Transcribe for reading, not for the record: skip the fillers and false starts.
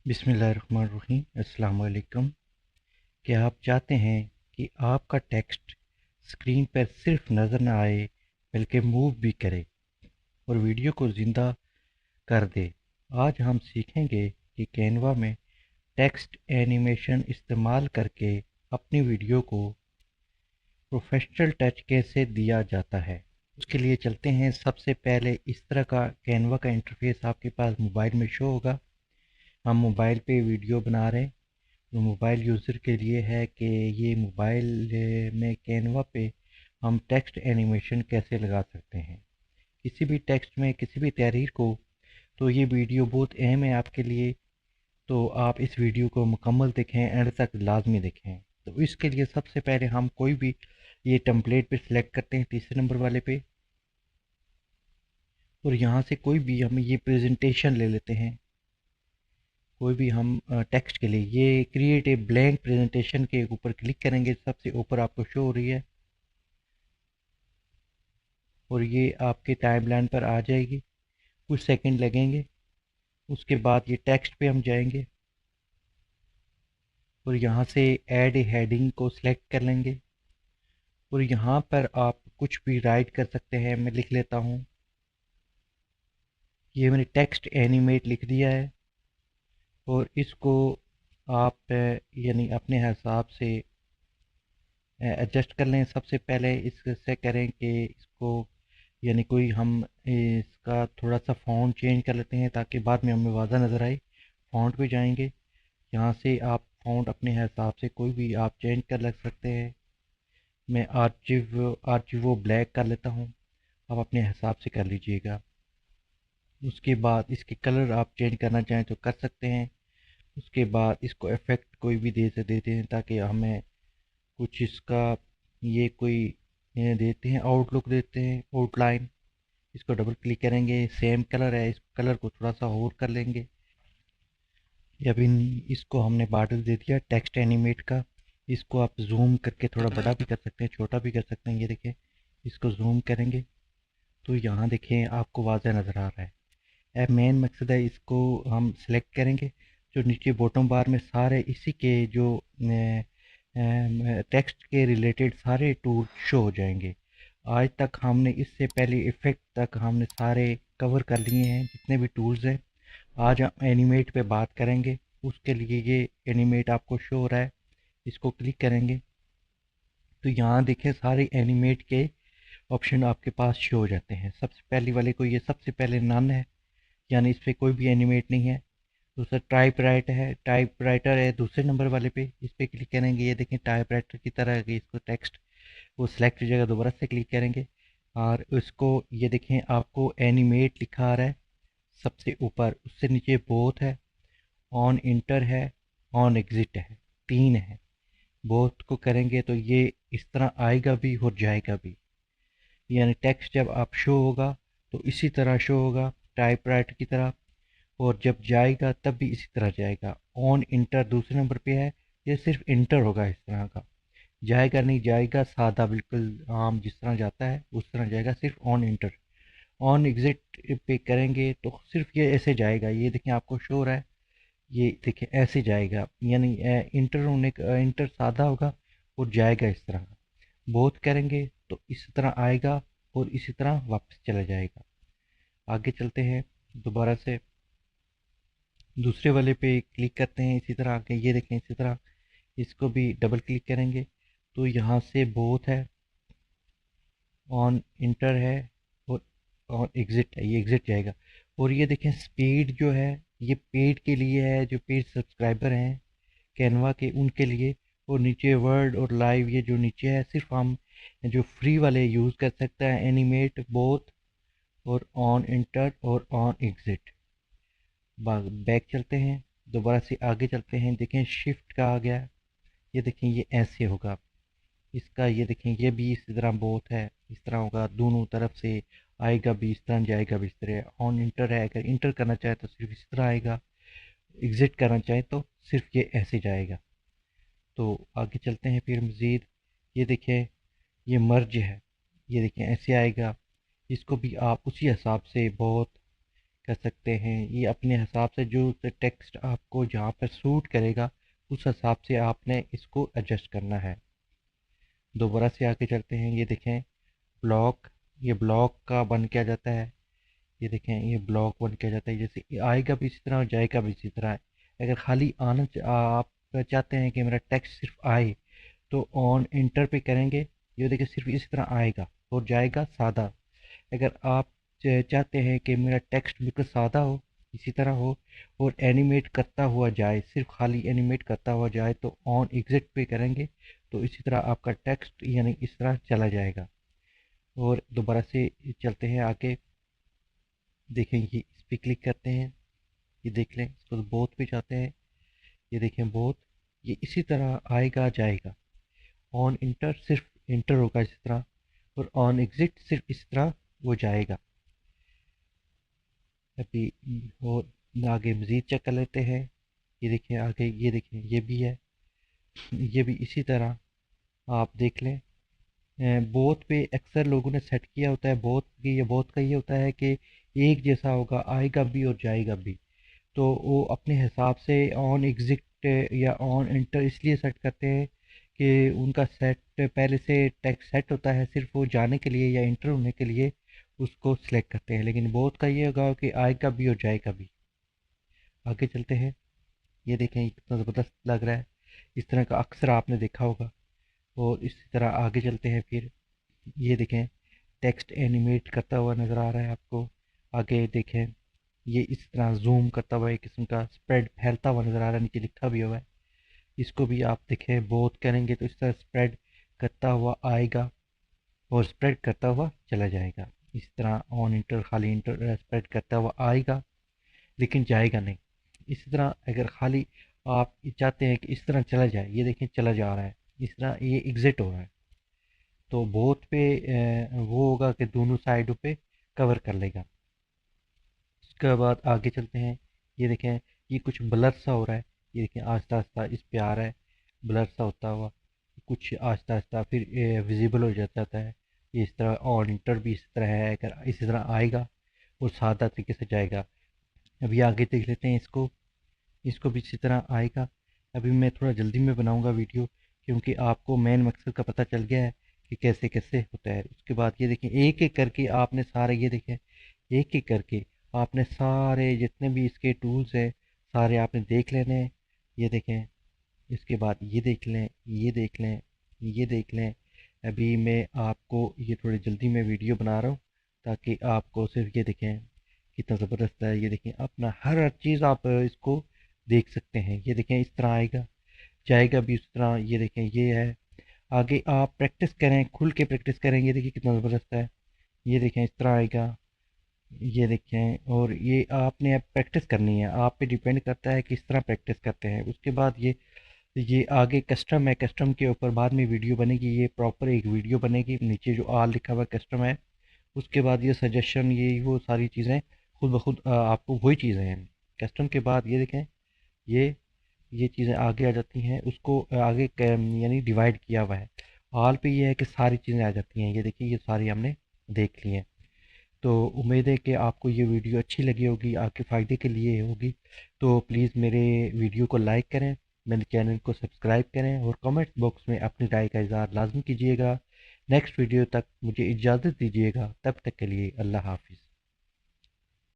बिस्मिल्लाहिर्रहमानिर्रहीम। अस्सलाम वालेकुम। क्या आप चाहते हैं कि आपका टेक्स्ट स्क्रीन पर सिर्फ नज़र न आए बल्कि मूव भी करे और वीडियो को ज़िंदा कर दे? आज हम सीखेंगे कि कैनवा में टेक्स्ट एनिमेशन इस्तेमाल करके अपनी वीडियो को प्रोफेशनल टच कैसे दिया जाता है। उसके लिए चलते हैं। सबसे पहले इस तरह का कैनवा का इंटरफेस आपके पास मोबाइल में शो होगा। हम मोबाइल पे वीडियो बना रहे हैं। तो मोबाइल यूज़र के लिए है कि ये मोबाइल में कैनवा पे हम टेक्स्ट एनिमेशन कैसे लगा सकते हैं किसी भी टेक्स्ट में, किसी भी तहरीर को। तो ये वीडियो बहुत अहम है आपके लिए। तो आप इस वीडियो को मुकम्मल देखें, एंड तक लाजमी देखें। तो इसके लिए सबसे पहले हम कोई भी ये टेम्पलेट पे सिलेक्ट करते हैं, तीसरे नंबर वाले पे, और यहाँ से कोई भी हम ये प्रेजेंटेशन ले लेते हैं। कोई भी हम टेक्स्ट के लिए ये क्रिएट ए ब्लैंक प्रेजेंटेशन के ऊपर क्लिक करेंगे, सबसे ऊपर आपको शो हो रही है और ये आपके टाइमलाइन पर आ जाएगी। कुछ सेकंड लगेंगे। उसके बाद ये टेक्स्ट पे हम जाएंगे और यहाँ से ऐड ए हेडिंग को सिलेक्ट कर लेंगे और यहाँ पर आप कुछ भी राइट कर सकते हैं। मैं लिख लेता हूँ, ये मैंने टेक्स्ट एनिमेट लिख दिया है और इसको आप यानी अपने हिसाब से एडजस्ट कर लें। सबसे पहले इससे करें कि इसको यानी कोई हम इसका थोड़ा सा फ़ॉन्ट चेंज कर लेते हैं ताकि बाद में हमें वाज़ा नज़र आए। फ़ॉन्ट पे जाएंगे, यहाँ से आप फ़ॉन्ट अपने हिसाब से कोई भी आप चेंज कर लग सकते हैं। मैं आर्चिवो ब्लैक कर लेता हूँ, आप अपने हिसाब से कर लीजिएगा। उसके बाद इसके कलर आप चेंज करना चाहें तो कर सकते हैं। उसके बाद इसको इफ़ेक्ट कोई भी दे से देते हैं ताकि हमें कुछ इसका ये कोई देते हैं, आउटलुक देते हैं, आउटलाइन। इसको डबल क्लिक करेंगे, सेम कलर है, इस कलर को थोड़ा सा और कर लेंगे। अब इसको हमने बॉर्डर दे दिया टेक्स्ट एनिमेट का। इसको आप जूम करके थोड़ा बड़ा भी कर सकते हैं, छोटा भी कर सकते हैं। ये देखें, इसको जूम करेंगे तो यहाँ देखें आपको वाज़ह नज़र आ रहा है। अब मेन मकसद है, इसको हम सेलेक्ट करेंगे। जो नीचे बॉटम बार में सारे इसी के जो टेक्स्ट के रिलेटेड सारे टूल शो हो जाएंगे। आज तक हमने इससे पहले इफ़ेक्ट तक हमने सारे कवर कर लिए हैं, जितने भी टूल्स हैं। आज हम एनिमेट पे बात करेंगे। उसके लिए ये एनिमेट आपको शो हो रहा है, इसको क्लिक करेंगे तो यहाँ देखिए सारे एनिमेट के ऑप्शन आपके पास शो हो जाते हैं। सबसे पहली वाले को, ये सबसे पहले नन है, यानी इस पर कोई भी एनिमेट नहीं है। दूसरा टाइप राइटर है दूसरे नंबर वाले पे, इस पर क्लिक करेंगे। ये देखें टाइप राइटर की तरह है कि इसको टेक्स्ट वो सिलेक्ट हो जाएगा। दोबारा से क्लिक करेंगे और उसको ये देखें आपको एनिमेट लिखा आ रहा है सबसे ऊपर। उससे नीचे बोथ है, ऑन इंटर है, ऑन एग्जिट है, तीन है। बोथ को करेंगे तो ये इस तरह आएगा भी और जाएगा भी, यानी टेक्स्ट जब आप शो होगा तो इसी तरह शो होगा टाइपराइटर की तरह, और जब जाएगा तब भी इसी तरह जाएगा। ऑन इंटर दूसरे नंबर पे है, ये सिर्फ इंटर होगा इस तरह का, जाएगा नहीं, जाएगा सादा बिल्कुल आम जिस तरह जाता है उस तरह जाएगा, सिर्फ ऑन इंटर। ऑन एग्जिट पे करेंगे तो सिर्फ ये ऐसे जाएगा। ये देखें आपको शो हो रहा है, ये देखें ऐसे जाएगा, यानी इंटर होने का इंटर सादा होगा और जाएगा इस तरह। बोथ करेंगे तो इस तरह आएगा और इसी तरह वापस चला जाएगा। आगे चलते हैं, दोबारा से दूसरे वाले पे क्लिक करते हैं। इसी तरह आगे ये देखें, इसी तरह इसको भी डबल क्लिक करेंगे तो यहाँ से बोथ है, ऑन इंटर है और ऑन एग्जिट है, ये एग्जिट जाएगा। और ये देखें स्पीड जो है ये पेड के लिए है, जो पेड सब्सक्राइबर हैं कैनवा के उनके लिए। और नीचे वर्ड और लाइव ये जो नीचे है सिर्फ हम जो फ्री वाले यूज़ कर सकते हैं, एनिमेट बोथ और ऑन इंटर और ऑन एग्जिट। बैक चलते हैं, दोबारा से आगे चलते हैं। देखें शिफ्ट का आ गया, ये देखें ये ऐसे होगा इसका। ये देखें ये भी इसी तरह बोथ है, इस तरह होगा, दोनों तरफ से आएगा भी इस तरह, जाएगा भी इस तरह। ऑन इंटर है, अगर इंटर करना चाहे तो सिर्फ इस तरह आएगा, एग्जिट करना चाहे तो सिर्फ ये ऐसे जाएगा। तो आगे चलते हैं फिर मज़ीद। ये देखें ये मर्ज है, ये देखें ऐसे आएगा। इसको भी आप उसी हिसाब से बहुत कर सकते हैं। ये अपने हिसाब से जो टेक्स्ट आपको जहाँ पर सूट करेगा उस हिसाब से आपने इसको एडजस्ट करना है। दोबारा से आगे चलते हैं। ये देखें ब्लॉक, ये ब्लॉक का बन के आ जाता है। ये देखें ये ब्लॉक बन के आ जाता है। जैसे ये आएगा भी इसी तरह और जाएगा भी इसी तरह है। अगर खाली आप चाहते हैं कि मेरा टेक्स्ट सिर्फ आए तो ऑन इंटर पे करेंगे। ये देखिए सिर्फ इसी तरह आएगा और जाएगा सादा। अगर आप चाहते हैं कि मेरा टेक्स्ट बिल्कुल सादा हो, इसी तरह हो और एनिमेट करता हुआ जाए, सिर्फ खाली एनिमेट करता हुआ जाए, तो ऑन एग्जिट पे करेंगे तो इसी तरह आपका टेक्स्ट यानी इस तरह चला जाएगा। और दोबारा से चलते हैं आगे। देखें ये इस पर क्लिक करते हैं, ये देख लें इसको बोथ पे जाते हैं। ये देखें बोथ, ये इसी तरह आएगा जाएगा। ऑन इंटर सिर्फ इंटर होगा इस तरह और ऑन एग्जिट सिर्फ इस तरह वो जाएगा। अभी और आगे मज़ीद चेक कर लेते हैं। ये देखें आगे, ये देखें ये भी है, ये भी इसी तरह आप देख लें। बोथ पे अक्सर लोगों ने सेट किया होता है, बोथ की ये बोथ का ये होता है कि एक जैसा होगा, आएगा भी और जाएगा भी। तो वो अपने हिसाब से ऑन एग्जिट या ऑन इंटर इसलिए सेट करते हैं कि उनका सेट पहले से टेक्स्ट सेट होता है, सिर्फ वो जाने के लिए या इंटर होने के लिए उसको सिलेक्ट करते हैं। लेकिन बोथ का ये होगा कि आएगा भी और जाएगा भी। आगे चलते हैं। ये देखें ये कितना ज़बरदस्त लग रहा है, इस तरह का अक्सर आपने देखा होगा। और इसी तरह आगे चलते हैं फिर। ये देखें टेक्स्ट एनिमेट करता हुआ नज़र आ रहा है आपको। आगे देखें ये इस तरह जूम करता हुआ एक किस्म का स्प्रेड फैलता हुआ नज़र आ रहा है, नीचे लिखा भी हुआ है। इसको भी आप देखें बोथ करेंगे तो इस तरह स्प्रेड करता हुआ आएगा और स्प्रेड करता हुआ चला जाएगा। इस तरह ऑन इंटर खाली इंटर स्प्रेड करता हुआ आएगा लेकिन जाएगा नहीं। इसी तरह अगर खाली आप चाहते हैं कि इस तरह चला जाए, ये देखें चला जा रहा है, इस तरह ये एग्जिट हो रहा है, तो बोथ पे वो होगा कि दोनों साइडों पे कवर कर लेगा। उसके बाद आगे चलते हैं। ये देखें ये कुछ ब्लर सा हो रहा है, ये देखें आहिस्ता आहिस्ता इस पे आ रहा है ब्लर सा होता हुआ, कुछ आहिस्ता आहिस्ता फिर विजिबल हो जाता है। ये इस तरह ऑन इंटर भी इस तरह है, अगर इसी तरह आएगा और सादा तरीके से जाएगा। अभी आगे देख लेते हैं इसको, इसको भी इसी तरह आएगा। अभी मैं थोड़ा जल्दी में बनाऊंगा वीडियो क्योंकि आपको मेन मकसद का पता चल गया है कि कैसे कैसे होता है। उसके बाद ये देखें एक एक करके आपने सारे, ये देखें एक एक करके आपने सारे जितने भी इसके टूल्स हैं सारे आपने देख लेने हैं। ये देखें इसके बाद ये देख लें, ये देख लें, ये देख लें। अभी मैं आपको ये थोड़ी जल्दी में वीडियो बना रहा हूँ ताकि आपको सिर्फ ये देखें कितना ज़बरदस्त है। ये देखें अपना हर चीज़ आप इसको देख सकते हैं। ये देखें इस तरह आएगा जाएगा भी उस तरह। ये देखें ये है। आगे आप प्रैक्टिस करें, खुल के प्रैक्टिस करें। ये देखिए कितना ज़बरदस्त है। ये देखें इस तरह आएगा। ये देखें और ये आपने अब प्रैक्टिस करनी है, आप पे डिपेंड करता है किस तरह प्रैक्टिस करते हैं। उसके बाद ये आगे कस्टम है, कस्टम के ऊपर बाद में वीडियो बनेगी, ये प्रॉपर एक वीडियो बनेगी। नीचे जो आल लिखा हुआ कस्टम है, उसके बाद ये सजेशन, ये वो सारी चीज़ें खुद ब खुद आपको वही चीज़ें हैं। कस्टम के बाद ये देखें ये ये चीज़ें आगे आ जाती हैं, उसको आगे यानी डिवाइड किया हुआ है। आल पे ये है कि सारी चीज़ें आ जाती हैं। ये देखिए ये सारी हमने देख ली हैं। तो उम्मीद है कि आपको ये वीडियो अच्छी लगी होगी, आपके फ़ायदे के लिए होगी। तो प्लीज़ मेरे वीडियो को लाइक करें, मेरे चैनल को सब्सक्राइब करें और कमेंट बॉक्स में अपनी राय का इज़हार लाजमी कीजिएगा। नेक्स्ट वीडियो तक मुझे इजाज़त दीजिएगा, तब तक के लिए अल्लाह हाफ़िज़।